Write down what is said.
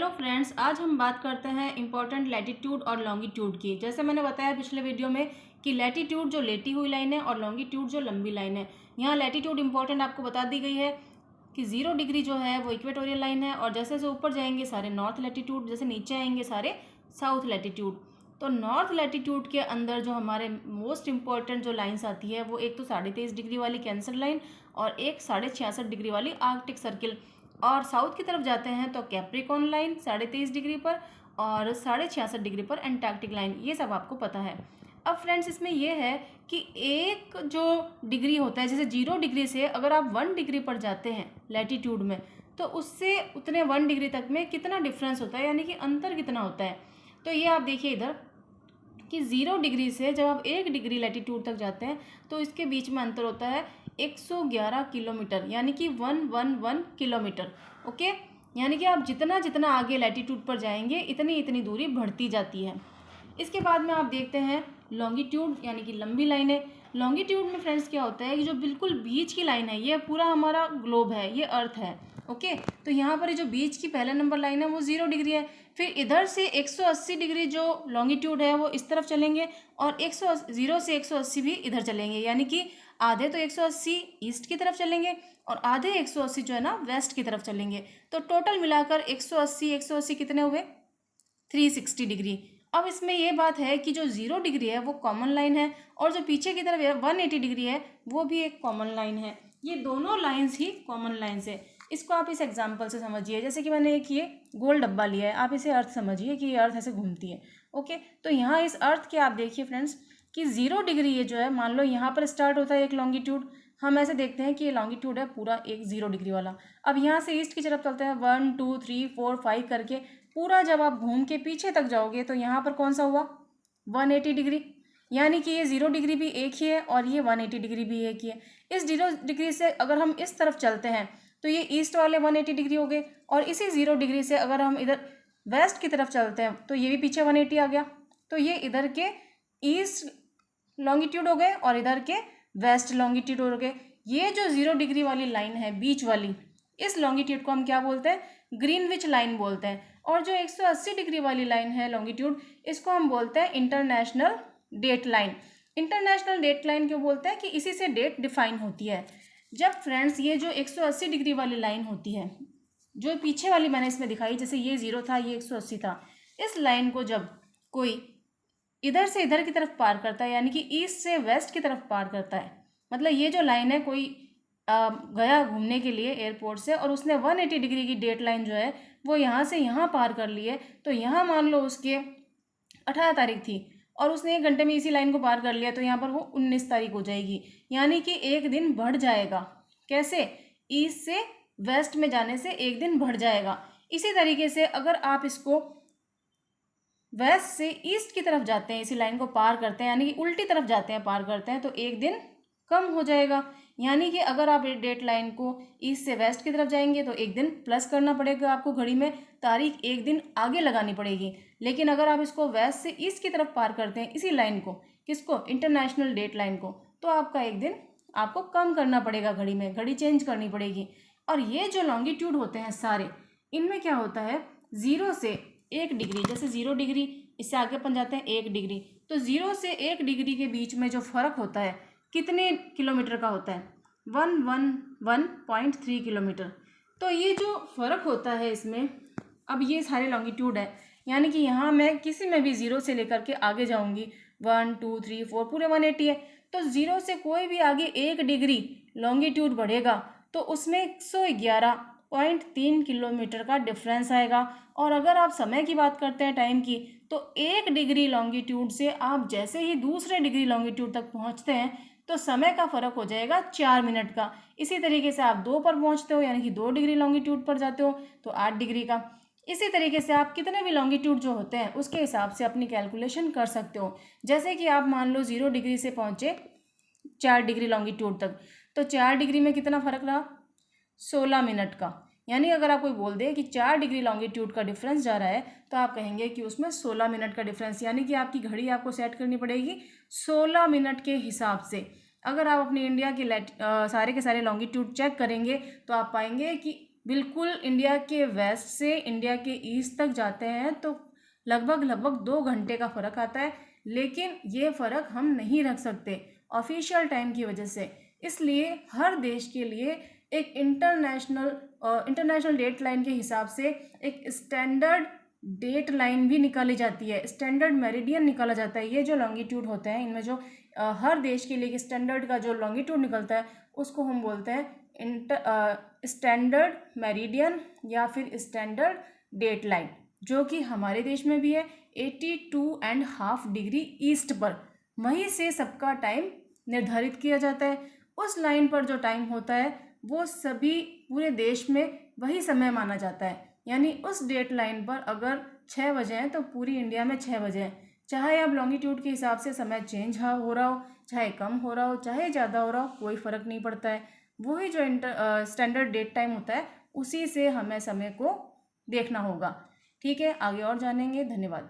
Hello friends, आज हम बात करते हैं इम्पोर्टेंट लैटिट्यूड और लॉन्गिट्यूड की। जैसे मैंने बताया पिछले वीडियो में कि लैटिट्यूड जो लेटी हुई लाइन है और लॉन्गिट्यूड जो लंबी लाइन है। यहाँ लैटिट्यूड इम्पोर्टेंट आपको बता दी गई है कि 0 डिग्री जो है वो इक्वेटोरियल लाइन है, और जैसे जैसे ऊपर जाएंगे सारे नॉर्थ लैटिट्यूड, जैसे नीचे आएंगे सारे साउथ लैटिट्यूड। तो नॉर्थ लैटिट्यूड के अंदर जो हमारे मोस्ट इंपॉर्टेंट जो लाइन्स आती है वो एक तो 23.5 डिग्री वाली कैंसर लाइन और एक 66.5 डिग्री वाली आर्कटिक सर्किल। और साउथ की तरफ जाते हैं तो कैप्रिकॉन लाइन 23.5 डिग्री पर और 66.5 डिग्री पर एंटार्क्टिक लाइन, ये सब आपको पता है। अब फ्रेंड्स इसमें यह है कि एक जो डिग्री होता है, जैसे 0 डिग्री से अगर आप 1 डिग्री पर जाते हैं लैटिट्यूड में, तो उससे उतने 1 डिग्री तक में कितना डिफरेंस होता है, यानी कि अंतर कितना होता है। तो ये आप देखिए इधर कि 0 डिग्री से जब आप 1 डिग्री लैटिट्यूड तक जाते हैं तो इसके बीच में अंतर होता है 111 किलोमीटर, यानी कि 111 किलोमीटर। ओके, यानी कि आप जितना जितना आगे लैटिट्यूड पर जाएंगे इतनी इतनी दूरी बढ़ती जाती है। इसके बाद में आप देखते हैं लॉन्गिट्यूड, यानी कि लंबी लाइनें। लॉन्गिट्यूड में फ्रेंड्स क्या होता है कि जो बिल्कुल बीच की लाइन है, ये पूरा हमारा ग्लोब है, ये अर्थ है। ओके, तो यहाँ पर जो बीच की पहले नंबर लाइन है वो 0 डिग्री है। फिर इधर से 180 डिग्री जो लॉन्गिट्यूड है वो इस तरफ चलेंगे और 0 से 180 भी इधर चलेंगे, यानी कि आधे तो 180 ईस्ट की तरफ चलेंगे और आधे 180 जो है ना वेस्ट की तरफ चलेंगे। तो टोटल मिलाकर 180 कितने हुए, 360 डिग्री। अब इसमें यह बात है कि जो 0 डिग्री है वो कॉमन लाइन है और जो पीछे की तरफ 180 डिग्री है वो भी एक कॉमन लाइन है। ये दोनों लाइंस ही कॉमन लाइंस है। इसको आप इस एग्जांपल से समझिए, जैसे कि मैंने एक ये गोल डब्बा लिया है, आप इसे अर्थ समझिए कि ये अर्थ ऐसे घूमती है। ओके, तो यहाँ इस अर्थ के आप देखिए फ्रेंड्स कि 0 डिग्री ये जो है, मान लो यहाँ पर स्टार्ट होता है एक लॉन्गिट्यूड, हम ऐसे देखते हैं कि ये लॉन्गिट्यूड है पूरा एक 0 डिग्री वाला। अब यहाँ से ईस्ट की तरफ चलते हैं 1 2 3 4 5 करके, पूरा जब आप घूम के पीछे तक जाओगे तो यहाँ पर कौन सा हुआ, 180 डिग्री, यानी कि ये 0 डिग्री भी एक ही है और ये 180 डिग्री भी एक ही है। इस 0 डिग्री से अगर हम इस तरफ चलते हैं तो ये ईस्ट वाले 180 डिग्री हो गए, और इसी 0 डिग्री से अगर हम इधर वेस्ट की तरफ चलते हैं तो ये भी पीछे 180 आ गया। तो ये इधर के ईस्ट लॉन्गिट्यूड हो गए और इधर के वेस्ट लॉन्गिट्यूड हो गए। ये जो 0 डिग्री वाली लाइन है बीच वाली, इस लॉन्गिट्यूड को हम क्या बोलते हैं, ग्रीनविच लाइन बोलते हैं। और जो 180 डिग्री वाली लाइन है लॉन्गिट्यूड, इसको हम बोलते हैं international date line. International date line क्यों बोलते हैं कि इसी से डेट डिफाइन होती है। जब फ्रेंड्स ये जो 180 डिग्री वाली लाइन होती है, जो पीछे वाली मैंने इसमें दिखाई, जैसे ये 0 था ये 180 था, इस लाइन को जब कोई इधर से इधर की तरफ पार करता है, यानी कि ईस्ट से वेस्ट की तरफ पार करता है, मतलब ये जो लाइन है कोई गया घूमने के लिए एयरपोर्ट से और उसने 180 डिग्री की डेट लाइन जो है वो यहाँ से यहाँ पार कर ली है, तो यहाँ मान लो उसके 18 तारीख थी और उसने 1 घंटे में इसी लाइन को पार कर लिया, तो यहाँ पर वो 19 तारीख हो जाएगी, यानी कि एक दिन बढ़ जाएगा। कैसे, ईस्ट से वेस्ट में जाने से एक दिन बढ़ जाएगा। इसी तरीके से अगर आप इसको वेस्ट से ईस्ट की तरफ जाते हैं, इसी लाइन को पार करते हैं, यानी कि उल्टी तरफ जाते हैं पार करते हैं, तो एक दिन कम हो जाएगा। यानी कि अगर आप डेट लाइन को ईस्ट से वेस्ट की तरफ जाएंगे तो एक दिन प्लस करना पड़ेगा आपको, घड़ी में तारीख एक दिन आगे लगानी पड़ेगी। लेकिन अगर आप इसको वेस्ट से ईस्ट की तरफ पार करते हैं इसी लाइन को, किसको, इंटरनेशनल डेट लाइन को, तो आपका एक दिन आपको कम करना पड़ेगा, घड़ी में घड़ी चेंज करनी पड़ेगी। और ये जो लॉन्गिट्यूड होते हैं सारे, इनमें क्या होता है, 0 से 1 डिग्री, जैसे 0 डिग्री, इससे आगे अपन जाते हैं 1 डिग्री, तो 0 से 1 डिग्री के बीच में जो फ़र्क होता है कितने किलोमीटर का होता है, 111.3 किलोमीटर। तो ये जो फ़र्क होता है इसमें, अब ये सारे लॉन्गिट्यूड है, यानी कि यहाँ मैं किसी में भी 0 से लेकर के आगे जाऊँगी, 1 2 3 4 पूरे 180 है, तो 0 से कोई भी आगे 1 डिग्री लॉन्गिट्यूड बढ़ेगा तो उसमें 111.3 किलोमीटर का डिफरेंस आएगा। और अगर आप समय की बात करते हैं, टाइम की, तो 1 डिग्री लॉन्गिट्यूड से आप जैसे ही दूसरे डिग्री लॉन्गिट्यूड तक पहुंचते हैं तो समय का फ़र्क हो जाएगा 4 मिनट का। इसी तरीके से आप 2 पर पहुंचते हो, यानी कि 2 डिग्री लॉन्गिट्यूड पर जाते हो तो 8 डिग्री का। इसी तरीके से आप कितने भी लॉन्गिट्यूड जो होते हैं उसके हिसाब से अपनी कैलकुलेशन कर सकते हो। जैसे कि आप मान लो 0 डिग्री से पहुँचे 4 डिग्री लॉन्गिट्यूड तक, तो 4 डिग्री में कितना फ़र्क रहा, 16 मिनट का। यानी अगर आप कोई बोल दे कि 4 डिग्री लॉन्गिट्यूड का डिफरेंस जा रहा है तो आप कहेंगे कि उसमें 16 मिनट का डिफरेंस, यानी कि आपकी घड़ी आपको सेट करनी पड़ेगी 16 मिनट के हिसाब से। अगर आप अपनी इंडिया के सारे के सारे लॉन्गिट्यूड चेक करेंगे तो आप पाएंगे कि बिल्कुल इंडिया के वेस्ट से इंडिया के ईस्ट तक जाते हैं तो लगभग 2 घंटे का फ़र्क आता है, लेकिन ये फ़र्क हम नहीं रख सकते ऑफिशियल टाइम की वजह से। इसलिए हर देश के लिए एक इंटरनेशनल डेट लाइन के हिसाब से एक स्टैंडर्ड डेट लाइन भी निकाली जाती है, स्टैंडर्ड मेरिडियन निकाला जाता है। ये जो लॉन्गिट्यूड होते हैं इनमें जो हर देश के लिए एक स्टैंडर्ड का जो लॉन्गिट्यूड निकलता है उसको हम बोलते हैं स्टैंडर्ड मेरिडियन या फिर स्टैंडर्ड डेट लाइन, जो कि हमारे देश में भी है 82.5 डिग्री ईस्ट पर। वहीं से सबका टाइम निर्धारित किया जाता है। उस लाइन पर जो टाइम होता है वो सभी पूरे देश में वही समय माना जाता है। यानी उस डेट लाइन पर अगर 6 बजे हैं तो पूरी इंडिया में 6 बजे हैं। चाहे अब लॉन्गिट्यूड के हिसाब से समय चेंज हो रहा हो, चाहे कम हो रहा हो, चाहे ज़्यादा हो रहा हो, कोई फ़र्क नहीं पड़ता है। वही जो स्टैंडर्ड डेट टाइम होता है उसी से हमें समय को देखना होगा। ठीक है, आगे और जानेंगे। धन्यवाद।